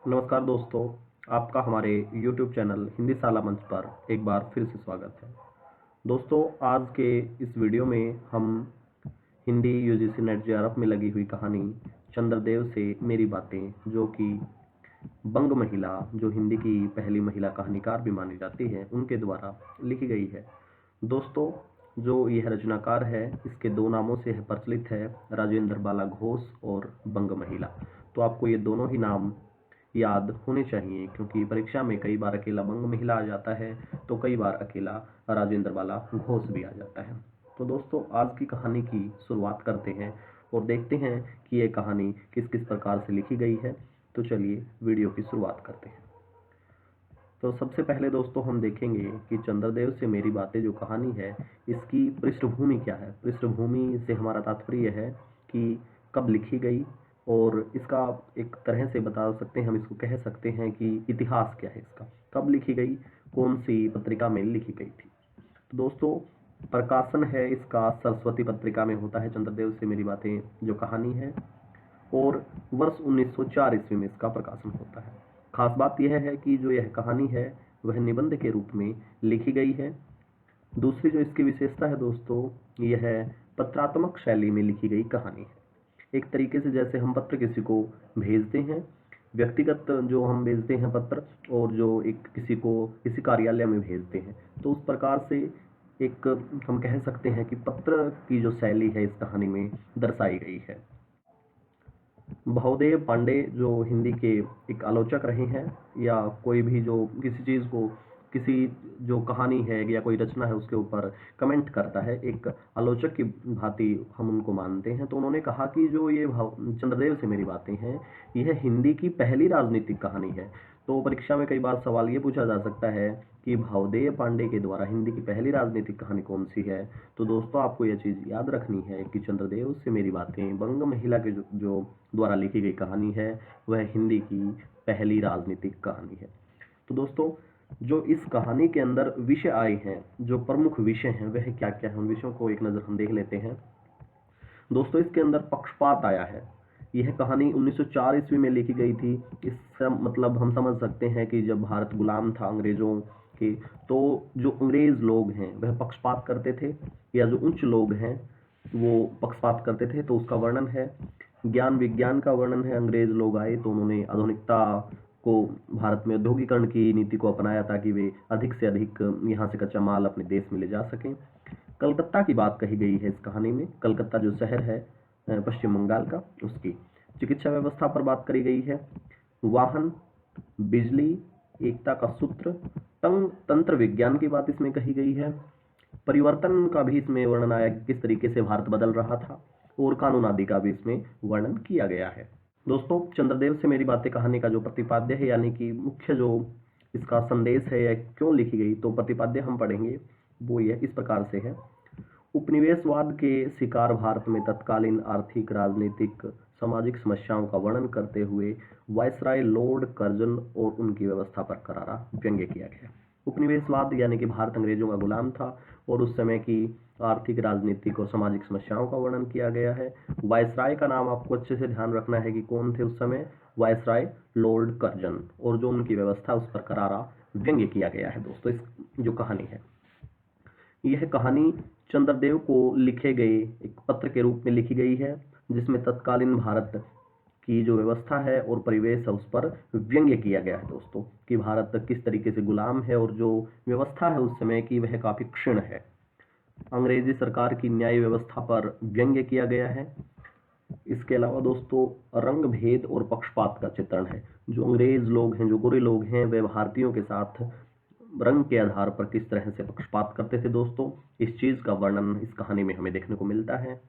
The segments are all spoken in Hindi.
नमस्कार दोस्तों, आपका हमारे YouTube चैनल हिंदी साला मंच पर एक बार फिर से स्वागत है। दोस्तों, आज के इस वीडियो में हम हिंदी यूजीसी नेट जेआरएफ में लगी हुई कहानी चंद्रदेव से मेरी बातें, जो कि बंग महिला, जो हिंदी की पहली महिला कहानीकार भी मानी जाती है, उनके द्वारा लिखी गई है। दोस्तों, जो यह रचनाकार है, इसके दो नामों से यह प्रचलित है, राजेंद्र बाला घोष और बंग महिला। तो आपको ये दोनों ही नाम याद होने चाहिए, क्योंकि परीक्षा में कई बार अकेला बंग महिला आ जाता है तो कई बार अकेला राजेंद्र बाला घोष भी आ जाता है। तो दोस्तों, आज की कहानी की शुरुआत करते हैं और देखते हैं कि यह कहानी किस किस प्रकार से लिखी गई है। तो चलिए वीडियो की शुरुआत करते हैं। तो सबसे पहले दोस्तों हम देखेंगे कि चंद्रदेव से मेरी बातें जो कहानी है, इसकी पृष्ठभूमि क्या है। पृष्ठभूमि से हमारा तात्पर्य है कि कब लिखी गई, और इसका एक तरह से बता सकते हैं, हम इसको कह सकते हैं कि इतिहास क्या है इसका, कब लिखी गई, कौन सी पत्रिका में लिखी गई थी। तो दोस्तों, प्रकाशन है इसका सरस्वती पत्रिका में होता है, चंद्रदेव से मेरी बातें जो कहानी है, और वर्ष 1904 ईस्वी में इसका प्रकाशन होता है। खास बात यह है कि जो यह कहानी है वह निबंध के रूप में लिखी गई है। दूसरी जो इसकी विशेषता है दोस्तों, यह पत्रात्मक शैली में लिखी गई कहानी है। एक तरीके से जैसे हम पत्र किसी को भेजते हैं, व्यक्तिगत जो हम भेजते हैं पत्र, और जो एक किसी को किसी कार्यालय में भेजते हैं, तो उस प्रकार से एक हम कह सकते हैं कि पत्र की जो शैली है इस कहानी में दर्शाई गई है। भवदेव पांडे जो हिंदी के एक आलोचक रहे हैं, या कोई भी जो किसी चीज़ को, किसी जो कहानी है या कोई रचना है उसके ऊपर कमेंट करता है, एक आलोचक की भांति हम उनको मानते हैं। तो उन्होंने कहा कि जो ये चंद्रदेव से मेरी बातें हैं, यह हिंदी की पहली राजनीतिक कहानी है। तो परीक्षा में कई बार सवाल ये पूछा जा सकता है कि भवदेव पांडे के द्वारा हिंदी की पहली राजनीतिक कहानी कौन सी है। तो दोस्तों, आपको यह चीज़ याद रखनी है कि चंद्रदेव से मेरी बातें बंग महिला के जो द्वारा लिखी गई कहानी है, वह हिंदी की पहली राजनीतिक कहानी है। तो दोस्तों, जो इस कहानी के अंदर विषय आए हैं, जो प्रमुख विषय हैं, वह क्या क्या है, उन विषयों को एक नज़र हम देख लेते हैं। दोस्तों, इसके अंदर पक्षपात आया है। यह कहानी 1904 ईस्वी में लिखी गई थी। इसका मतलब हम समझ सकते हैं कि जब भारत गुलाम था अंग्रेजों के, तो जो अंग्रेज लोग हैं वह पक्षपात करते थे, या जो उच्च लोग हैं वो पक्षपात करते थे। तो उसका वर्णन है। ज्ञान विज्ञान का वर्णन है। अंग्रेज लोग आए तो उन्होंने आधुनिकता को, भारत में औद्योगिकरण की नीति को अपनाया, ताकि वे अधिक से अधिक यहाँ से कच्चा माल अपने देश में ले जा सकें। कलकत्ता की बात कही गई है इस कहानी में। कलकत्ता जो शहर है पश्चिम बंगाल का, उसकी चिकित्सा व्यवस्था पर बात करी गई है। वाहन, बिजली, एकता का सूत्र, तंत्र विज्ञान की बात इसमें कही गई है। परिवर्तन का भी इसमें वर्णन आया, किस तरीके से भारत बदल रहा था, और कानून आदि का भी इसमें वर्णन किया गया है। दोस्तों, चंद्रदेव से मेरी बातें कहानी का जो प्रतिपाद्य है, यानी कि मुख्य जो इसका संदेश है या क्यों लिखी गई, तो प्रतिपाद्य हम पढ़ेंगे वो ये इस प्रकार से है। उपनिवेशवाद के शिकार भारत में तत्कालीन आर्थिक, राजनीतिक, सामाजिक समस्याओं का वर्णन करते हुए वायसराय लॉर्ड कर्जन और उनकी व्यवस्था पर करारा व्यंग्य किया गया। उपनिवेशवाद यानी कि भारत अंग्रेजों का गुलाम था, और उस समय की आर्थिक, राजनीतिक और सामाजिक समस्याओं का वर्णन किया गया है। वायसराय का नाम आपको अच्छे से ध्यान रखना है कि कौन थे उस समय, वायसराय लॉर्ड कर्जन, और जो उनकी व्यवस्था उस पर करारा व्यंग्य किया गया है। दोस्तों, इस जो कहानी है, यह कहानी चंद्रदेव को लिखे गए एक पत्र के रूप में लिखी गई है, जिसमें तत्कालीन भारत की जो व्यवस्था है और परिवेश है उस पर व्यंग्य किया गया है। दोस्तों, कि भारत किस तरीके से गुलाम है, और जो व्यवस्था है उस समय की वह काफी क्षीण है। अंग्रेजी सरकार की न्याय व्यवस्था पर व्यंग्य किया गया है। इसके अलावा दोस्तों, रंग भेद और पक्षपात का चित्रण है। जो अंग्रेज लोग हैं, जो गोरे लोग हैं, वे भारतीयों के साथ रंग के आधार पर किस तरह से पक्षपात करते थे। दोस्तों, इस चीज का वर्णन इस कहानी में हमें देखने को मिलता है।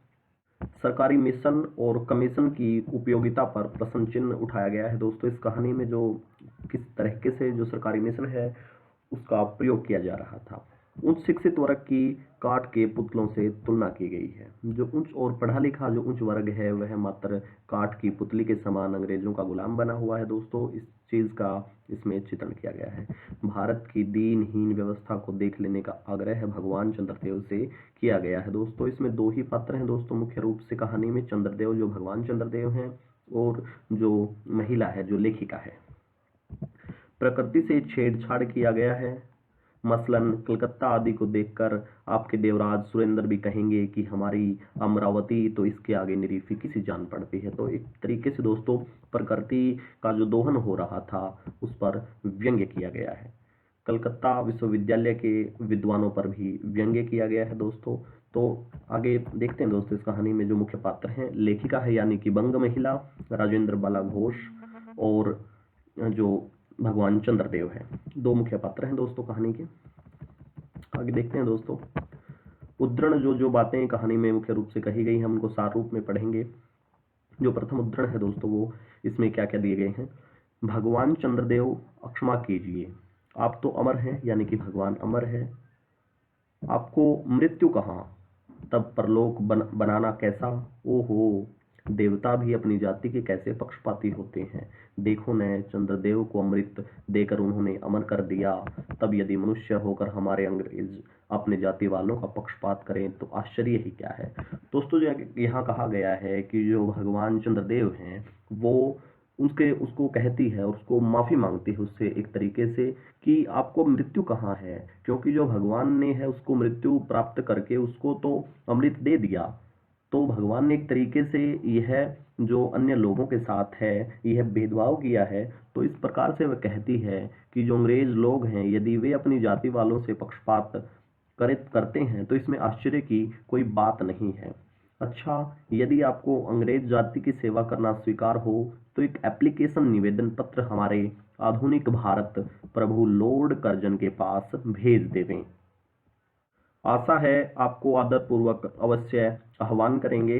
सरकारी मिशन और कमीशन की उपयोगिता पर प्रश्न चिन्ह उठाया गया है। दोस्तों, इस कहानी में जो किस तरीके से जो सरकारी मिशन है उसका प्रयोग किया जा रहा था। उच्च शिक्षित वर्ग की काठ के पुतलों से तुलना की गई है। जो उच्च और पढ़ा लिखा जो उच्च वर्ग है, वह मात्र काठ की पुतली के समान अंग्रेजों का गुलाम बना हुआ है। दोस्तों, इस चीज का इसमें चित्रण किया गया है। भारत की दीनहीन व्यवस्था को देख लेने का आग्रह भगवान चंद्रदेव से किया गया है। दोस्तों, इसमें दो ही पात्र हैं दोस्तों मुख्य रूप से कहानी में, चंद्रदेव जो भगवान चंद्रदेव हैं, और जो महिला है जो लेखिका है। प्रकृति से छेड़छाड़ किया गया है। मसलन कलकत्ता आदि को देखकर आपके देवराज सुरेंद्र भी कहेंगे कि हमारी अमरावती तो इसके आगे निरी फीकी सी जान पड़ती है। तो एक तरीके से दोस्तों प्रकृति का जो दोहन हो रहा था उस पर व्यंग्य किया गया है। कलकत्ता विश्वविद्यालय के विद्वानों पर भी व्यंग्य किया गया है दोस्तों। तो आगे देखते हैं दोस्तों, इस कहानी में जो मुख्य पात्र हैं, लेखिका है यानी कि बंग महिला राजेंद्र बाला घोष और जो भगवान चंद्रदेव है, दो मुख्य पात्र हैं दोस्तों कहानी के। आगे देखते हैं दोस्तों, उद्धरण जो बातें कहानी में मुख्य रूप से कही गई हम उनको सार रूप में पढ़ेंगे। जो प्रथम उद्धरण है दोस्तों वो इसमें क्या क्या दिए गए हैं। भगवान चंद्रदेव क्षमा कीजिए, आप तो अमर हैं, यानी कि भगवान अमर है। आपको मृत्यु कहाँ, तब परलोक बनाना कैसा। ओहो, देवता भी अपनी जाति के कैसे पक्षपाती होते हैं। देखो न, चंद्रदेव को अमृत देकर उन्होंने अमर कर दिया। तब यदि मनुष्य होकर हमारे अंग्रेज अपने जाति वालों का पक्षपात करें तो आश्चर्य ही क्या है। दोस्तों जो यहाँ कहा गया है कि जो भगवान चंद्रदेव हैं वो उसको कहती है और उसको माफी मांगती है उससे एक तरीके से कि आपको मृत्यु कहाँ है, क्योंकि जो भगवान ने है उसको मृत्यु प्राप्त करके उसको तो अमृत दे दिया। तो भगवान ने एक तरीके से यह जो अन्य लोगों के साथ है यह भेदभाव किया है। तो इस प्रकार से वह कहती है कि जो अंग्रेज लोग हैं यदि वे अपनी जाति वालों से पक्षपात करते हैं तो इसमें आश्चर्य की कोई बात नहीं है। अच्छा, यदि आपको अंग्रेज जाति की सेवा करना स्वीकार हो तो एक एप्लीकेशन निवेदन पत्र हमारे आधुनिक भारत प्रभु लॉर्ड कर्जन के पास भेज देवें। आशा है आपको आदरपूर्वक अवश्य आह्वान करेंगे,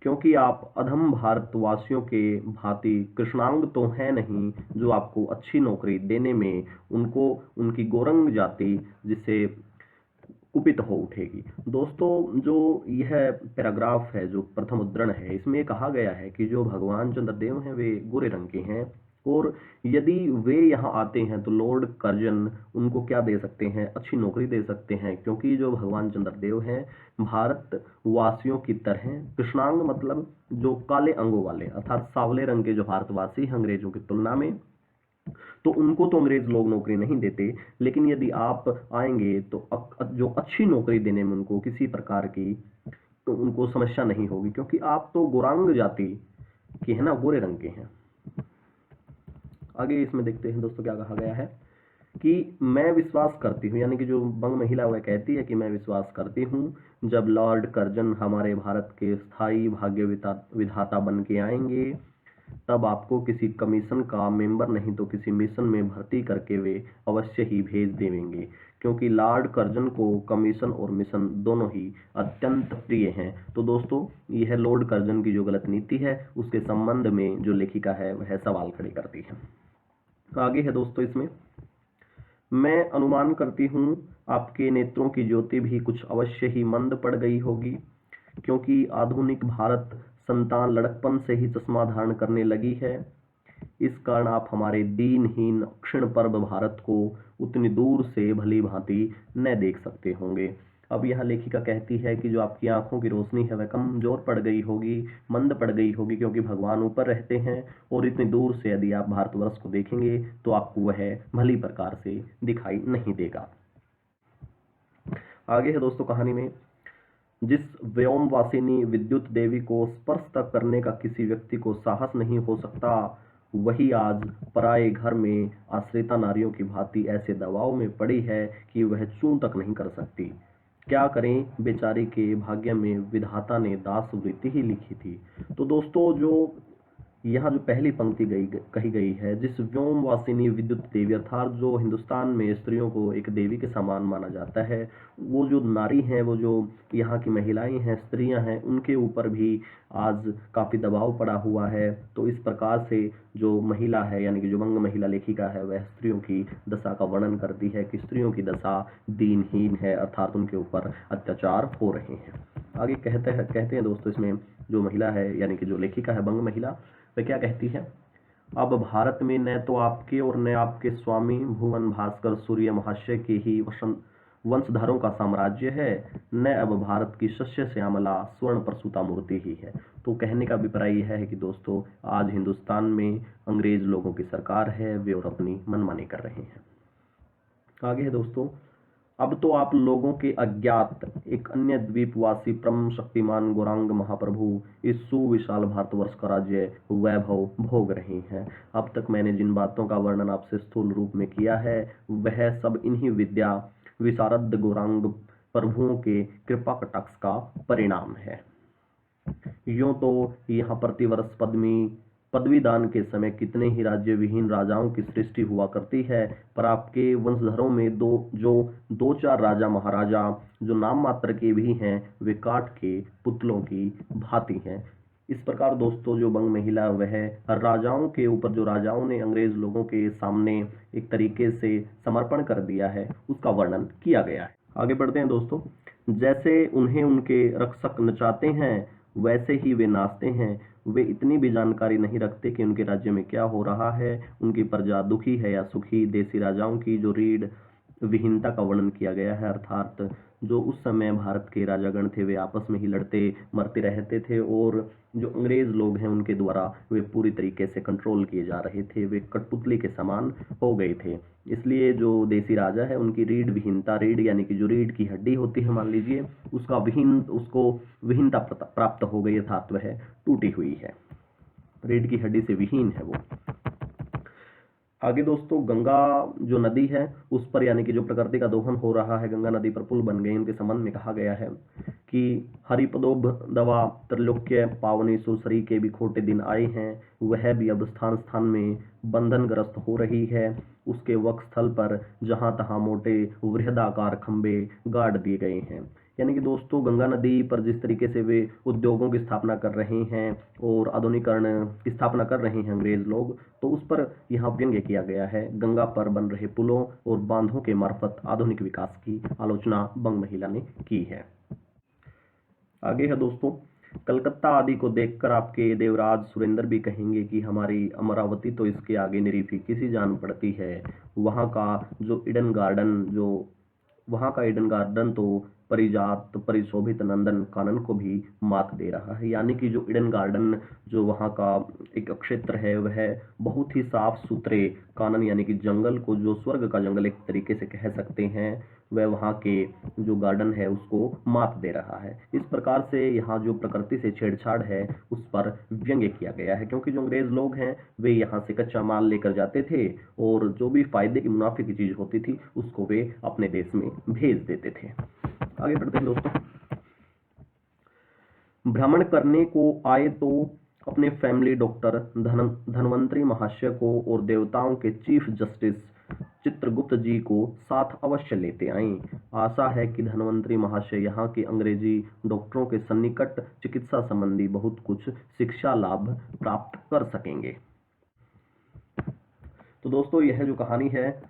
क्योंकि आप अधम भारतवासियों के भांति कृष्णांग तो हैं नहीं जो आपको अच्छी नौकरी देने में उनको उनकी गोरंग जाति जिसे कुपित हो उठेगी। दोस्तों जो यह पैराग्राफ है जो प्रथम उद्धरण है इसमें कहा गया है कि जो भगवान चंद्रदेव हैं वे गोरे रंग के हैं और यदि वे यहाँ आते हैं तो लॉर्ड कर्जन उनको क्या दे सकते हैं, अच्छी नौकरी दे सकते हैं, क्योंकि जो भगवान चंद्रदेव हैं भारत वासियों की तरह कृष्णांग मतलब जो काले अंगों वाले अर्थात सांवले रंग के जो भारतवासी हैं अंग्रेजों की तुलना में, तो उनको तो अंग्रेज लोग नौकरी नहीं देते। लेकिन यदि आप आएंगे तो जो अच्छी नौकरी देने में उनको किसी प्रकार की तो उनको समस्या नहीं होगी, क्योंकि आप तो गोरांग जाति के हैं ना, गोरे रंग के हैं। आगे इसमें देखते हैं दोस्तों क्या कहा गया है कि मैं विश्वास करती हूँ, यानी कि जो बंग महिला वह कहती है कि मैं विश्वास करती हूँ जब लॉर्ड कर्जन हमारे भारत के स्थायी भाग्य विधाता बन के आएंगे तब आपको किसी कमीशन का मेंबर नहीं तो किसी मिशन में भर्ती करके वे अवश्य ही भेज देंगे, क्योंकि लॉर्ड कर्जन को कमीशन और मिशन दोनों ही अत्यंत प्रिय हैं। तो दोस्तों यह लॉर्ड कर्जन की जो गलत नीति है उसके संबंध में जो लेखिका है वह सवाल खड़े करती है। तो आगे है दोस्तों इसमें, मैं अनुमान करती हूँ आपके नेत्रों की ज्योति भी कुछ अवश्य ही मंद पड़ गई होगी, क्योंकि आधुनिक भारत संतान लड़कपन से ही चश्मा धारण करने लगी है। इस कारण आप हमारे दीनहीन क्षीण पर्व भारत को उतनी दूर से भली भांति न देख सकते होंगे। अब यह लेखिका कहती है कि जो आपकी आंखों की रोशनी है वह कमजोर पड़ गई होगी, मंद पड़ गई होगी, क्योंकि भगवान ऊपर रहते हैं और इतनी दूर से यदि आप भारतवर्ष को देखेंगे तो आपको वह भली प्रकार से दिखाई नहीं देगा। आगे है दोस्तों कहानी में, जिस व्योमवासिनी विद्युत देवी को स्पर्श तक करने का किसी व्यक्ति को साहस नहीं हो सकता, वही आज पराये घर में आश्रिता नारियों की भांति ऐसे दबाव में पड़ी है कि वह चूं तक नहीं कर सकती। क्या करें, बेचारी के भाग्य में विधाता ने दास वृत्ति ही लिखी थी। तो दोस्तों जो यहाँ जो पहली पंक्ति कही गई है, जिस व्योमवासिनी विद्युत देवी अर्थात जो हिंदुस्तान में स्त्रियों को एक देवी के समान माना जाता है, वो जो नारी हैं, वो जो यहाँ की महिलाएं हैं, स्त्रियां हैं, उनके ऊपर भी आज काफ़ी दबाव पड़ा हुआ है। तो इस प्रकार से जो महिला है यानी कि जो बंग महिला लेखिका है वह स्त्रियों की दशा का वर्णन करती है कि स्त्रियों की दशा दीनहीन है, अर्थात उनके ऊपर अत्याचार हो रहे हैं। आगे कहते हैं दोस्तों इसमें जो महिला है यानी कि जो लेखिका है बंग महिला, वह क्या कहती है, अब भारत में न तो आपके और न आपके स्वामी भुवन भास्कर सूर्य महाशय के ही वंशधरों का साम्राज्य है, न अब भारत की शस्य श्यामला स्वर्ण प्रसूता मूर्ति ही है। तो कहने का अभिप्राय यह है कि दोस्तों आज हिंदुस्तान में अंग्रेज लोगों की सरकार है, वे और अपनी मनमानी कर रहे हैं। आगे है दोस्तों, अब तो आप लोगों के अज्ञात एक अन्य द्वीपवासी परम शक्तिमान गौरांग महाप्रभु इस सुविशाल भारतवर्ष का राज्य वैभव भोग रहे हैं। अब तक मैंने जिन बातों का वर्णन आपसे स्थूल रूप में किया है वह सब इन्हीं विद्या विशारद गौरांग प्रभुओं के कृपा कटाक्ष का परिणाम है। यूं तो यहाँ प्रतिवर्ष पदवीदान के समय कितने ही राज्य विहीन राजाओं की सृष्टि हुआ करती है, पर आपके वंशधरों में दो चार राजा महाराजा जो नाम मात्र के भी हैं वे काठ के पुतलों की भांति हैं। इस प्रकार दोस्तों जो बंग महिला वह राजाओं के ऊपर, जो राजाओं ने अंग्रेज लोगों के सामने एक तरीके से समर्पण कर दिया है, उसका वर्णन किया गया है। आगे बढ़ते हैं दोस्तों। जैसे उन्हें उनके रक्षक नचाते हैं वैसे ही वे नाचते हैं। वे इतनी भी जानकारी नहीं रखते कि उनके राज्य में क्या हो रहा है, उनकी प्रजा दुखी है या सुखी। देसी राजाओं की जो रीढ़ विहीनता का वर्णन किया गया है, अर्थात जो उस समय भारत के राजागण थे वे आपस में ही लड़ते मरते रहते थे और जो अंग्रेज लोग हैं उनके द्वारा वे पूरी तरीके से कंट्रोल किए जा रहे थे, वे कठपुतली के समान हो गए थे। इसलिए जो देसी राजा है उनकी रीढ़ विहीनता, रीढ़ यानी कि जो रीढ़ की हड्डी होती है मान लीजिए, उसको विहीनता प्राप्त हो गई, अर्थात वह टूटी हुई है, रीढ़ की हड्डी से विहीन है वो। आगे दोस्तों, गंगा जो नदी है उस पर यानी कि जो प्रकृति का दोहन हो रहा है, गंगा नदी पर पुल बन गए। उनके संबंध में कहा गया है कि हरिपदोभ दवा त्रैलोक्य पावनी सुसरी के भी खोटे दिन आए हैं, वह भी अब स्थान स्थान में बंधनग्रस्त हो रही है। उसके वक्षस्थल पर जहां तहां मोटे वृहदाकार खंबे गाड़ दिए गए हैं। यानी कि दोस्तों गंगा नदी पर जिस तरीके से वे उद्योगों की स्थापना कर रहे हैं और आधुनिकीकरण की स्थापना कर रहे हैं अंग्रेज लोग, तो उस पर यहाँ व्यंग्य किया गया है। गंगा पर बन रहे पुलों और बांधों के मार्फत आधुनिक विकास की आलोचना बंग महिला ने की है। आगे है दोस्तों, कलकत्ता आदि को देखकर आपके देवराज सुरेंद्र भी कहेंगे कि हमारी अमरावती तो इसके आगे निरी किसी जान पड़ती है। वहाँ का ईडन गार्डन तो परिजात परिशोभित नंदन कानन को भी मात दे रहा है। यानी कि जो ईडन गार्डन जो वहाँ का एक क्षेत्र है वह बहुत ही साफ सुथरे कानन यानी कि जंगल को, जो स्वर्ग का जंगल एक तरीके से कह सकते हैं, वह वहाँ के जो गार्डन है उसको मात दे रहा है। इस प्रकार से यहाँ जो प्रकृति से छेड़छाड़ है उस पर व्यंग्य किया गया है, क्योंकि जो अंग्रेज लोग हैं वे यहाँ से कच्चा माल लेकर जाते थे और जो भी फायदे की मुनाफे की चीज होती थी उसको वे अपने देश में भेज देते थे। आगे बढ़ते हैं दोस्तों। भ्रमण करने को आए तो अपने फैमिली डॉक्टर धनवंतरी महाशय को और देवताओं के चीफ जस्टिस चित्रगुप्त जी को साथ अवश्य लेते आएं। आशा है कि धनवंतरी महाशय यहाँ के अंग्रेजी डॉक्टरों के सन्निकट चिकित्सा संबंधी बहुत कुछ शिक्षा लाभ प्राप्त कर सकेंगे। तो दोस्तों यह जो कहानी है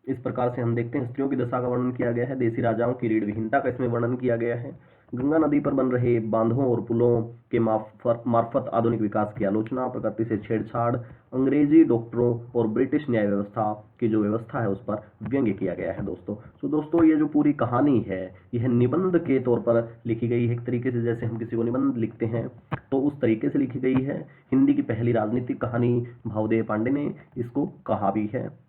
इस प्रकार से हम देखते हैं, स्त्रियों की दशा का वर्णन किया गया है, देसी राजाओं की रीढ़ विहीनता का इसमें वर्णन किया गया है, गंगा नदी पर बन रहे बांधों और पुलों के मार्फत आधुनिक विकास की आलोचना, प्रकृति से छेड़छाड़, अंग्रेजी डॉक्टरों और ब्रिटिश न्याय व्यवस्था की जो व्यवस्था है उस पर व्यंग्य किया गया है दोस्तों। तो दोस्तों ये जो पूरी कहानी है यह निबंध के तौर पर लिखी गई है। एक तरीके से जैसे हम किसी को निबंध लिखते हैं तो उस तरीके से लिखी गई है। हिंदी की पहली राजनीतिक कहानी भावदेव पांडे ने इसको कहा भी है।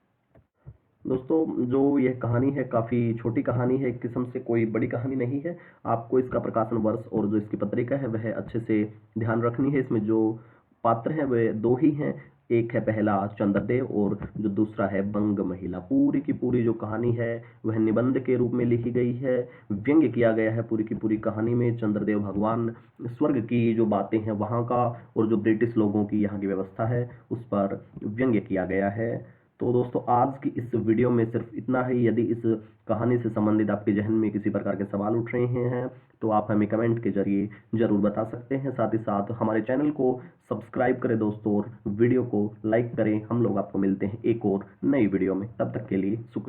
दोस्तों जो यह कहानी है काफ़ी छोटी कहानी है, एक किस्म से कोई बड़ी कहानी नहीं है। आपको इसका प्रकाशन वर्ष और जो इसकी पत्रिका है वह अच्छे से ध्यान रखनी है। इसमें जो पात्र हैं वह दो ही हैं, एक है पहला चंद्रदेव और जो दूसरा है बंग महिला। पूरी की पूरी जो कहानी है वह निबंध के रूप में लिखी गई है, व्यंग्य किया गया है पूरी की पूरी कहानी में। चंद्रदेव भगवान, स्वर्ग की जो बातें हैं वहाँ का और जो ब्रिटिश लोगों की यहाँ की व्यवस्था है उस पर व्यंग्य किया गया है। तो दोस्तों आज की इस वीडियो में सिर्फ इतना ही। यदि इस कहानी से संबंधित आपके जहन में किसी प्रकार के सवाल उठ रहे हैं तो आप हमें कमेंट के जरिए जरूर बता सकते हैं। साथ ही साथ हमारे चैनल को सब्सक्राइब करें दोस्तों और वीडियो को लाइक करें। हम लोग आपको मिलते हैं एक और नई वीडियो में, तब तक के लिए शुक्रिया।